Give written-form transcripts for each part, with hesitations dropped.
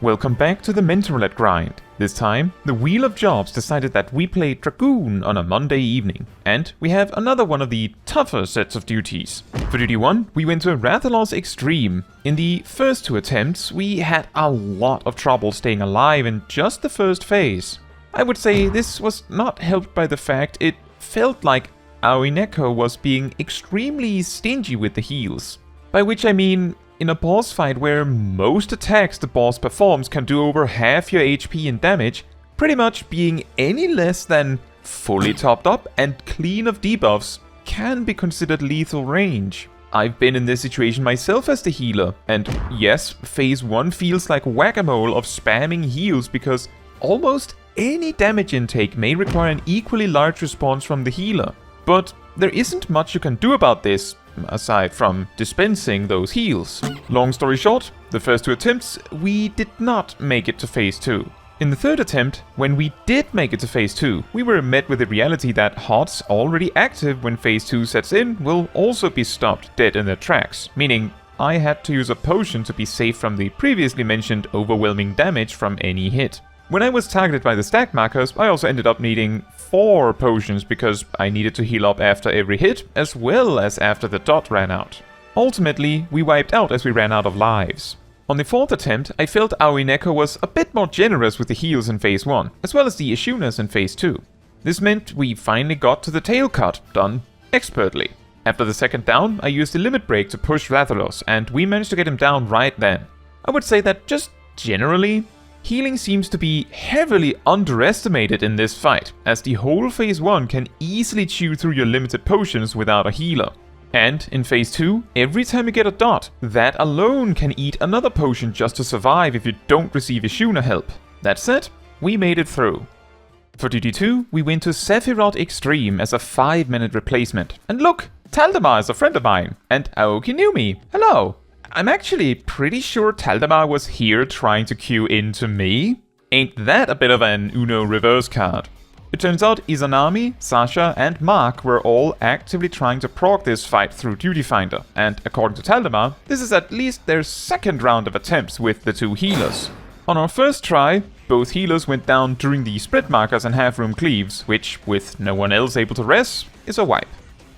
Welcome back to the Mentor Roulette grind. This time, the Wheel of Jobs decided that we play Dragoon on a Monday evening, and we have another one of the tougher sets of duties. For duty 1, we went to Rathalos Extreme. In the first 2 attempts, we had a lot of trouble staying alive in just the first phase. I would say this was not helped by the fact it felt like Aoineko was being extremely stingy with the heals. By which I mean, in a boss fight where most attacks the boss performs can do over half your HP and damage, pretty much being any less than fully topped up and clean of debuffs can be considered lethal range. I've been in this situation myself as the healer, and yes, phase 1 feels like whack-a-mole of spamming heals because almost any damage intake may require an equally large response from the healer. But there isn't much you can do about this, aside from dispensing those heals. Long story short, the first 2 attempts, we did not make it to phase 2. In the 3rd attempt, when we did make it to phase 2, we were met with the reality that HOTS already active when phase 2 sets in will also be stopped dead in their tracks, meaning I had to use a potion to be safe from the previously mentioned overwhelming damage from any hit. When I was targeted by the stack markers, I also ended up needing 4 potions because I needed to heal up after every hit, as well as after the dot ran out. Ultimately, we wiped out as we ran out of lives. On the 4th attempt, I felt Aoineko was a bit more generous with the heals in phase 1, as well as the Ishunas in phase 2. This meant we finally got to the tail cut, done expertly. After the 2nd down, I used the limit break to push Rathalos, and we managed to get him down right then. I would say that just generally, healing seems to be heavily underestimated in this fight, as the whole phase 1 can easily chew through your limited potions without a healer. And in phase 2, every time you get a dot, that alone can eat another potion just to survive if you don't receive Ishuna help. That said, we made it through. For duty 2, we went to Sephirot Extreme as a 5-minute replacement. And look, Taldamar is a friend of mine, and Aoki knew me. Hello! I'm actually pretty sure Taldamar was here trying to queue into me. Ain't that a bit of an Uno reverse card? It turns out Izanami, Sasha and Mark were all actively trying to proc this fight through Duty Finder, and according to Taldamar, this is at least their 2nd round of attempts with the 2 healers. On our first try, both healers went down during the sprint markers and half-room cleaves, which, with no one else able to res, is a wipe.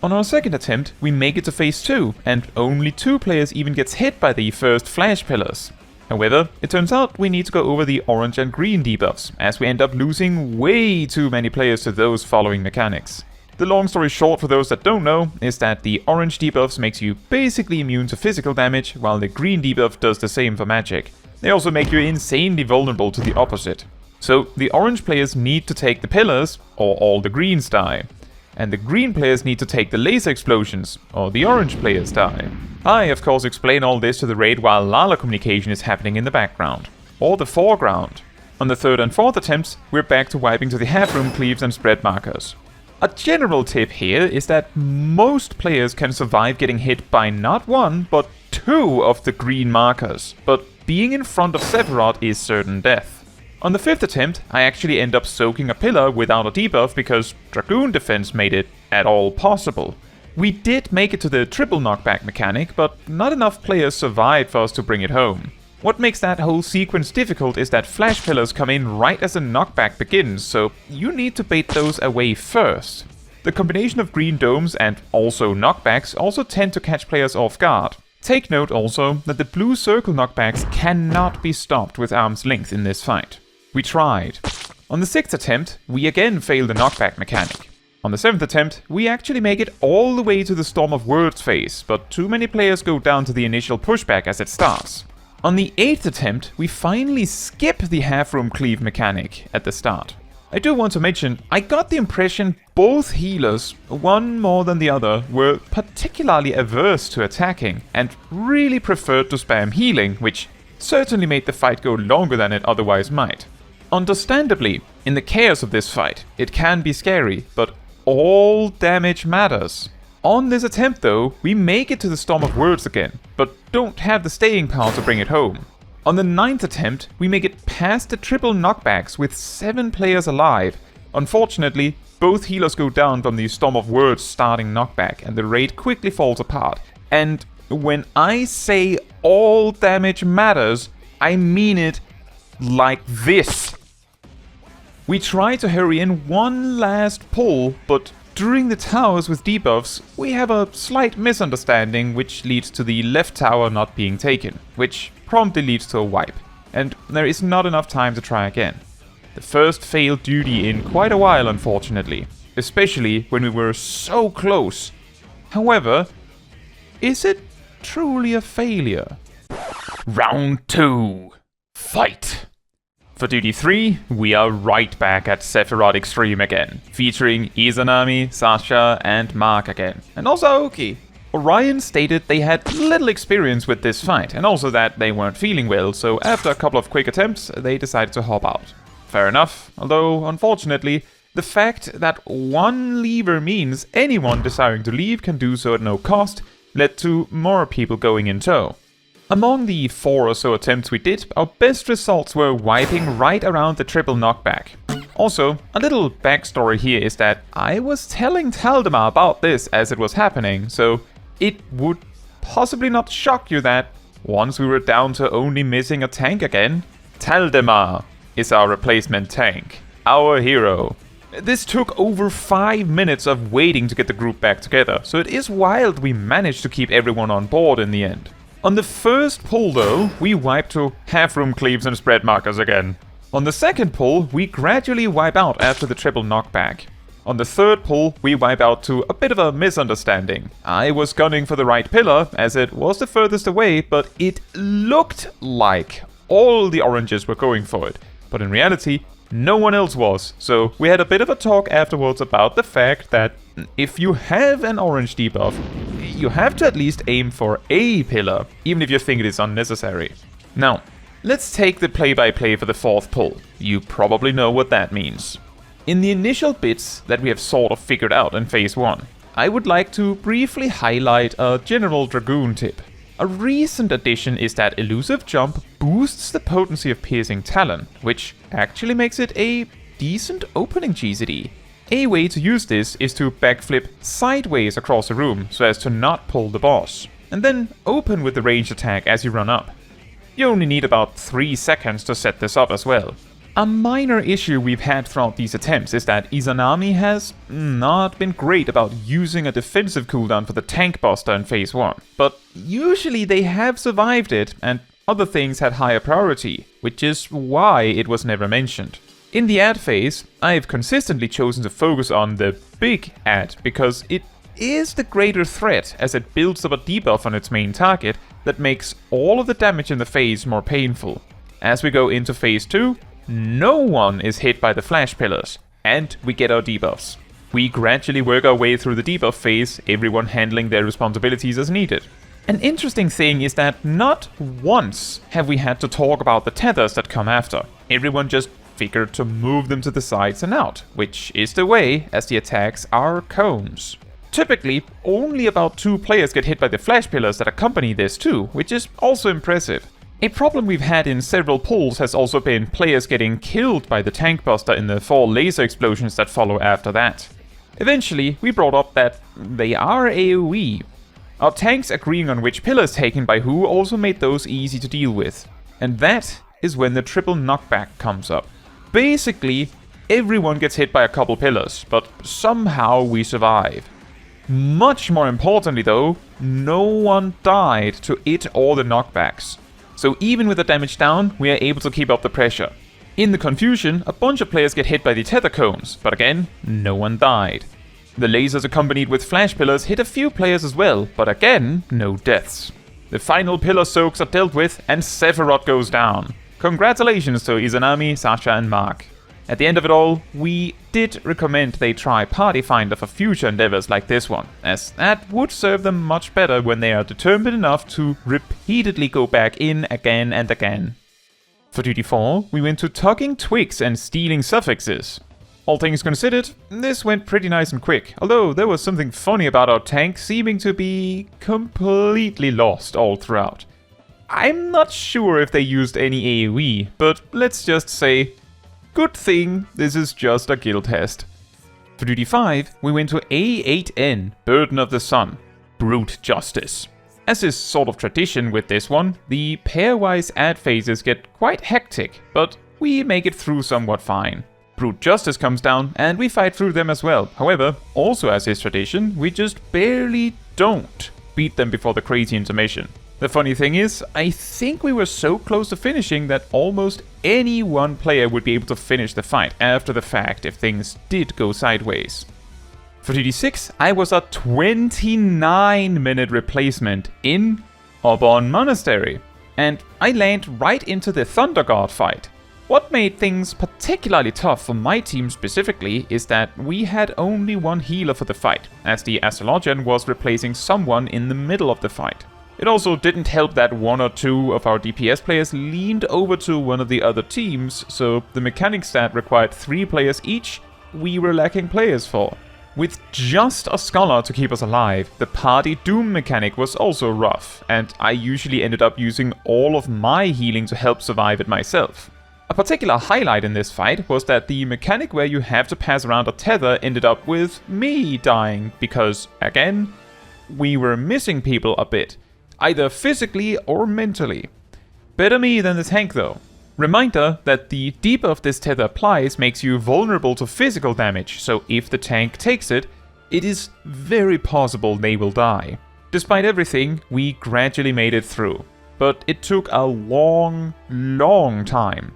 On our 2nd attempt, we make it to phase 2, and only 2 players even gets hit by the first flash pillars. However, it turns out we need to go over the orange and green debuffs, as we end up losing way too many players to those following mechanics. The long story short for those that don't know, is that the orange debuffs makes you basically immune to physical damage, while the green debuff does the same for magic. They also make you insanely vulnerable to the opposite. So the orange players need to take the pillars, or all the greens die. And the green players need to take the laser explosions, or the orange players die. I, of course, explain all this to the raid while Lala communication is happening in the background, or the foreground. On the 3rd and 4th attempts, we're back to wiping to the half-room cleaves and spread markers. A general tip here is that most players can survive getting hit by not 1, but 2 of the green markers, but being in front of Sephirot is certain death. On the 5th attempt, I actually end up soaking a pillar without a debuff because Dragoon defense made it at all possible. We did make it to the triple knockback mechanic, but not enough players survived for us to bring it home. What makes that whole sequence difficult is that flash pillars come in right as the knockback begins, so you need to bait those away first. The combination of green domes and also knockbacks also tend to catch players off guard. Take note also that the blue circle knockbacks cannot be stopped with arm's length in this fight. We tried. On the 6th attempt, we again failed the knockback mechanic. On the 7th attempt, we actually make it all the way to the Storm of Words phase, but too many players go down to the initial pushback as it starts. On the 8th attempt, we finally skip the half-room cleave mechanic at the start. I do want to mention, I got the impression both healers, one more than the other, were particularly averse to attacking, and really preferred to spam healing, which certainly made the fight go longer than it otherwise might. Understandably, in the chaos of this fight, it can be scary, but all damage matters. On this attempt though, we make it to the Storm of Words again, but don't have the staying power to bring it home. On the 9th attempt, we make it past the triple knockbacks with 7 players alive. Unfortunately, both healers go down from the Storm of Words starting knockback, and the raid quickly falls apart. And when I say all damage matters, I mean it like this. We try to hurry in one last pull, but during the towers with debuffs, we have a slight misunderstanding which leads to the left tower not being taken, which promptly leads to a wipe, and there is not enough time to try again. The first failed duty in quite a while, unfortunately, especially when we were so close. However, is it truly a failure? Round 2. Fight! For duty 3, we are right back at Sephirot Extreme again, featuring Izanami, Sasha, and Mark again, and also Aoki. Orion stated they had little experience with this fight, and also that they weren't feeling well, so after a couple of quick attempts, they decided to hop out. Fair enough, although, unfortunately, the fact that one lever means anyone desiring to leave can do so at no cost led to more people going in tow. Among the 4 or so attempts we did, our best results were wiping right around the triple knockback. Also, a little backstory here is that I was telling Taldemar about this as it was happening, so it would possibly not shock you that once we were down to only missing a tank again, Taldemar is our replacement tank, our hero. This took over 5 minutes of waiting to get the group back together, so it is wild we managed to keep everyone on board in the end. On the first pull though, we wiped to half-room cleaves and spread markers again. On the second pull, we gradually wipe out after the triple knockback. On the third pull, we wipe out to a bit of a misunderstanding. I was gunning for the right pillar, as it was the furthest away, but it looked like all the oranges were going for it. But in reality, no one else was, so we had a bit of a talk afterwards about the fact that if you have an orange debuff, you have to at least aim for a pillar, even if you think it is unnecessary. Now, let's take the play-by-play for the fourth pull. You probably know what that means. In the initial bits that we have sort of figured out in phase 1, I would like to briefly highlight a general Dragoon tip. A recent addition is that Elusive Jump boosts the potency of Piercing Talon, which actually makes it a decent opening GZD. A way to use this is to backflip sideways across the room so as to not pull the boss, and then open with the ranged attack as you run up. You only need about 3 seconds to set this up as well. A minor issue we've had throughout these attempts is that Izanami has not been great about using a defensive cooldown for the tank buster in phase 1, but usually they have survived it and other things had higher priority, which is why it was never mentioned. In the ad phase, I've consistently chosen to focus on the big ad because it is the greater threat as it builds up a debuff on its main target that makes all of the damage in the phase more painful. As we go into phase 2, no one is hit by the flash pillars, and we get our debuffs. We gradually work our way through the debuff phase, everyone handling their responsibilities as needed. An interesting thing is that not once have we had to talk about the tethers that come after. Everyone just figured to move them to the sides and out, which is the way, as the attacks are cones. Typically, only about 2 players get hit by the flash pillars that accompany this too, which is also impressive. A problem we've had in several pulls has also been players getting killed by the tank buster in the 4 laser explosions that follow after that. Eventually, we brought up that they are AoE. Our tanks agreeing on which pillar is taken by who also made those easy to deal with. And that is when the triple knockback comes up. Basically, everyone gets hit by a couple pillars, but somehow we survive. Much more importantly though, no one died to it or the knockbacks. So even with the damage down, we are able to keep up the pressure. In the confusion, a bunch of players get hit by the tether cones, but again, no one died. The lasers accompanied with flash pillars hit a few players as well, but again, no deaths. The final pillar soaks are dealt with, and Sephirot goes down. Congratulations to Izanami, Sasha and Mark. At the end of it all, we did recommend they try Party Finder for future endeavors like this one, as that would serve them much better when they are determined enough to repeatedly go back in again and again. For duty 4, we went to tugging twigs and stealing suffixes. All things considered, this went pretty nice and quick, although there was something funny about our tank seeming to be completely lost all throughout. I'm not sure if they used any AoE, but let's just say, good thing this is just a guild test. For duty 5, we went to A8N, Burden of the Sun, Brute Justice. As is sort of tradition with this one, the pairwise ad phases get quite hectic, but we make it through somewhat fine. Brute Justice comes down, and we fight through them as well. However, also as is tradition, we just barely don't beat them before the crazy intermission. The funny thing is, I think we were so close to finishing that almost any one player would be able to finish the fight after the fact if things did go sideways. For DD6, I was a 29-minute replacement in Orbonne Monastery, and I land right into the Thunder God fight. What made things particularly tough for my team specifically is that we had only one healer for the fight, as the Astrologian was replacing someone in the middle of the fight. It also didn't help that one or two of our DPS players leaned over to one of the other teams, so the mechanic stat required 3 players each we were lacking players for. With just a scholar to keep us alive, the party doom mechanic was also rough, and I usually ended up using all of my healing to help survive it myself. A particular highlight in this fight was that the mechanic where you have to pass around a tether ended up with me dying, because, again, we were missing people a bit, either physically or mentally. Better me than the tank though. Reminder that the debuff this tether applies makes you vulnerable to physical damage, so if the tank takes it, it is very possible they will die. Despite everything, we gradually made it through, but it took a long time.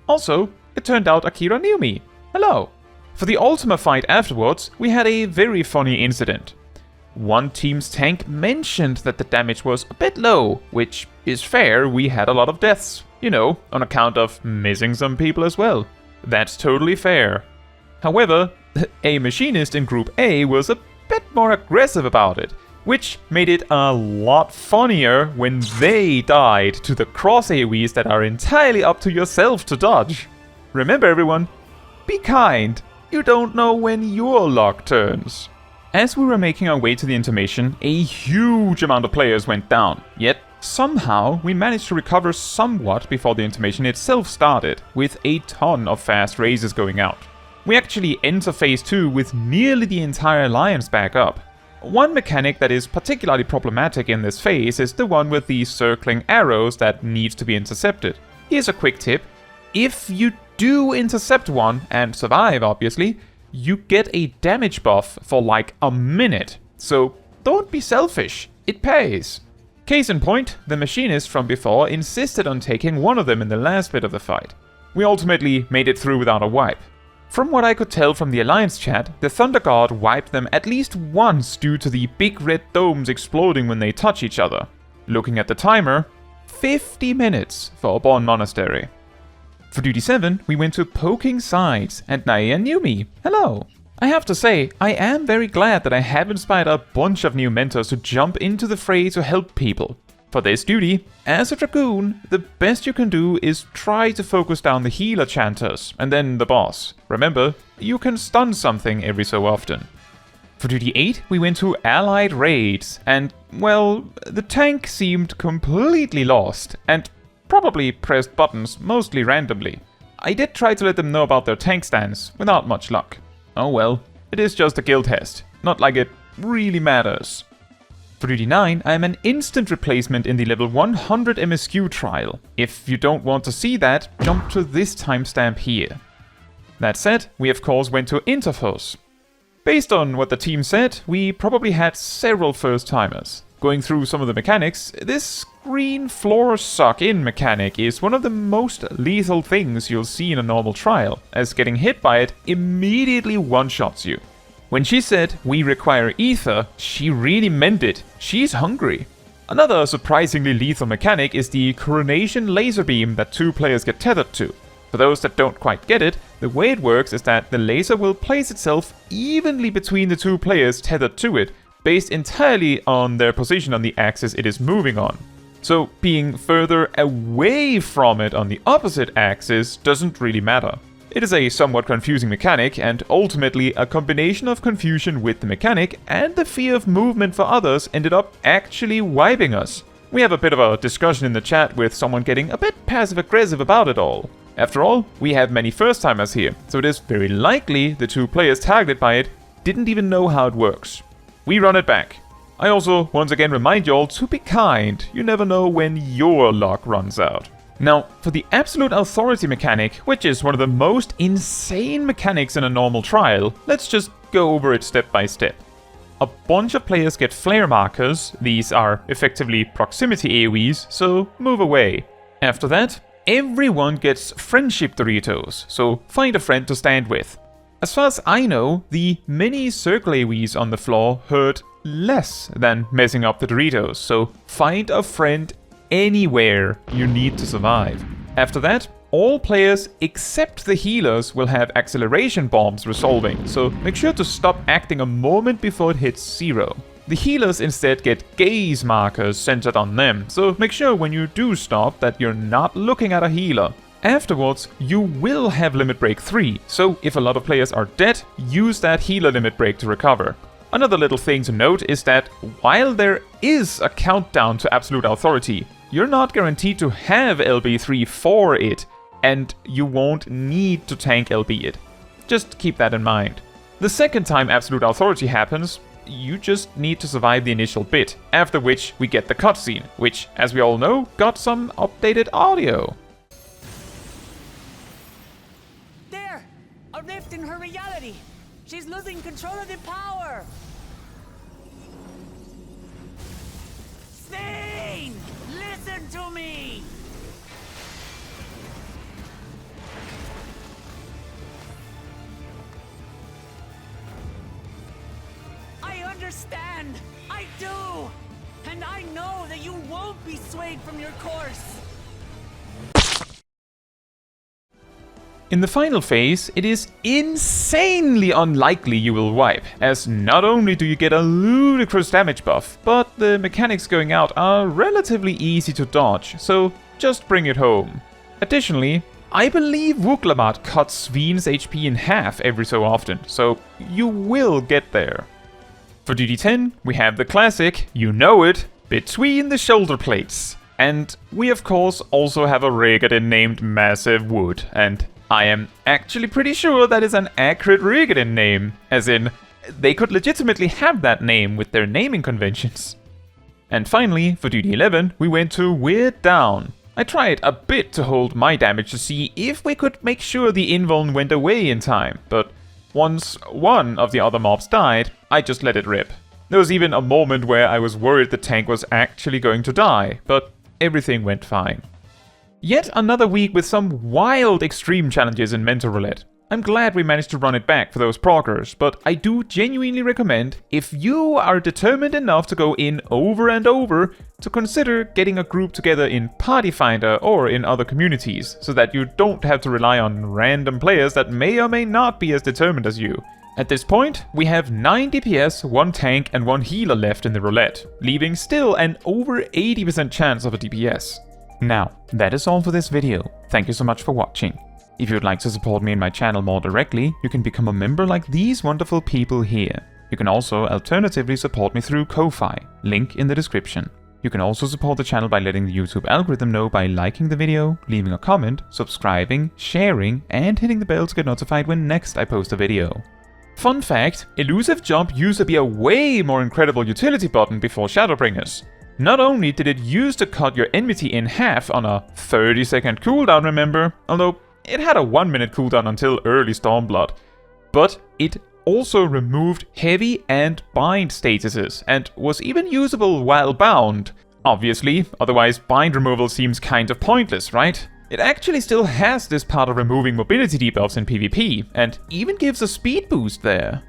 Also, it turned out Akira knew me. Hello. For the Ultima fight afterwards, we had a very funny incident. One team's tank mentioned that the damage was a bit low, which is fair, we had a lot of deaths. You know, on account of missing some people as well. That's totally fair. However, a machinist in Group A was a bit more aggressive about it, which made it a lot funnier when they died to the cross AoEs that are entirely up to yourself to dodge. Remember everyone, be kind, you don't know when your luck turns. As we were making our way to the intermission, a huge amount of players went down, yet somehow we managed to recover somewhat before the intermission itself started, with a ton of fast raises going out. We actually enter phase 2 with nearly the entire alliance back up. One mechanic that is particularly problematic in this phase is the one with the circling arrows that needs to be intercepted. Here's a quick tip. If you do intercept one, and survive obviously, you get a damage buff for like a minute. So don't be selfish, it pays. Case in point, the machinist from before insisted on taking one of them in the last bit of the fight. We ultimately made it through without a wipe. From what I could tell from the Alliance chat, the Thunder God wiped them at least once due to the big red domes exploding when they touch each other. Looking at the timer, 50 minutes for Orbonne Monastery. For Duty 7, we went to Poking Sides, and Naea knew me. Hello! I have to say, I am very glad that I have inspired a bunch of new mentors to jump into the fray to help people. For this duty, as a Dragoon, the best you can do is try to focus down the healer chanters, and then the boss. Remember, you can stun something every so often. For Duty 8, we went to Allied Raids, and, well, the tank seemed completely lost, and probably pressed buttons mostly randomly. I did try to let them know about their tank stance, without much luck. Oh well, it is just a guild test, not like it really matters. For Duty 9, I am an instant replacement in the level 100 MSQ trial. If you don't want to see that, jump to this timestamp here. That said, we of course went to Interphos. Based on what the team said, we probably had several first-timers. Going through some of the mechanics, this green floor suck-in mechanic is one of the most lethal things you'll see in a normal trial, as getting hit by it immediately one-shots you. When she said, "we require ether," she really meant it. She's hungry. Another surprisingly lethal mechanic is the coronation laser beam that 2 players get tethered to. For those that don't quite get it, the way it works is that the laser will place itself evenly between the 2 players tethered to it, based entirely on their position on the axis it is moving on. So being further away from it on the opposite axis doesn't really matter. It is a somewhat confusing mechanic, and ultimately a combination of confusion with the mechanic and the fear of movement for others ended up actually wiping us. We have a bit of a discussion in the chat with someone getting a bit passive-aggressive about it all. After all, we have many first-timers here, so it is very likely the 2 players targeted by it didn't even know how it works. We run it back. I also once again remind you all to be kind. You never know when your luck runs out. Now, for the absolute authority mechanic, which is one of the most insane mechanics in a normal trial, let's just go over it step by step. A bunch of players get flare markers. These are effectively proximity AoEs, so move away. After that, everyone gets friendship Doritos, so find a friend to stand with. As far as I know, the mini circle AoEs on the floor hurt less than messing up the Doritos, so find a friend anywhere you need to survive. After that, all players except the healers will have acceleration bombs resolving, so make sure to stop acting a moment before it hits 0. The healers instead get gaze markers centered on them, so make sure when you do stop that you're not looking at a healer. Afterwards, you will have limit break 3, so if a lot of players are dead, use that healer limit break to recover. Another little thing to note is that while there is a countdown to absolute authority, you're not guaranteed to have LB3 for it, and you won't need to tank LB it. Just keep that in mind. The second time absolute authority happens, you just need to survive the initial bit, after which we get the cutscene, which, as we all know, got some updated audio. There! A rift in her reality! She's losing control of the power! Thane! Listen to me! I understand! I do! And I know that you won't be swayed from your course! In the final phase, it is insanely unlikely you will wipe, as not only do you get a ludicrous damage buff, but the mechanics going out are relatively easy to dodge, so just bring it home. Additionally, I believe Wuglamat cuts Sven's HP in half every so often, so you will get there. For duty 10, we have the classic, you know it, between the shoulder plates. And we of course also have a Rigadin named Massive Wood, and I am actually pretty sure that is an accurate Rigadin name, as in, they could legitimately have that name with their naming conventions. And finally, for duty 11, we went to Weird Down. I tried a bit to hold my damage to see if we could make sure the invuln went away in time, but once one of the other mobs died, I just let it rip. There was even a moment where I was worried the tank was actually going to die, but everything went fine. Yet another week with some wild extreme challenges in Mentor Roulette. I'm glad we managed to run it back for those proggers, but I do genuinely recommend, if you are determined enough to go in over and over, to consider getting a group together in Party Finder or in other communities, so that you don't have to rely on random players that may or may not be as determined as you. At this point, we have 9 DPS, 1 tank and 1 healer left in the roulette, leaving still an over 80% chance of a DPS. Now, that is all for this video. Thank you so much for watching. If you would like to support me and my channel more directly, you can become a member like these wonderful people here. You can also alternatively support me through Ko-Fi, link in the description. You can also support the channel by letting the YouTube algorithm know by liking the video, leaving a comment, subscribing, sharing, and hitting the bell to get notified when next I post a video. Fun fact, Elusive Jump used to be a way more incredible utility button before Shadowbringers. Not only did it use to cut your enmity in half on a 30-second cooldown, remember, although it had a 1-minute cooldown until early Stormblood, but it also removed heavy and bind statuses, and was even usable while bound. Obviously, otherwise bind removal seems kind of pointless, right? It actually still has this part of removing mobility debuffs in PvP, and even gives a speed boost there.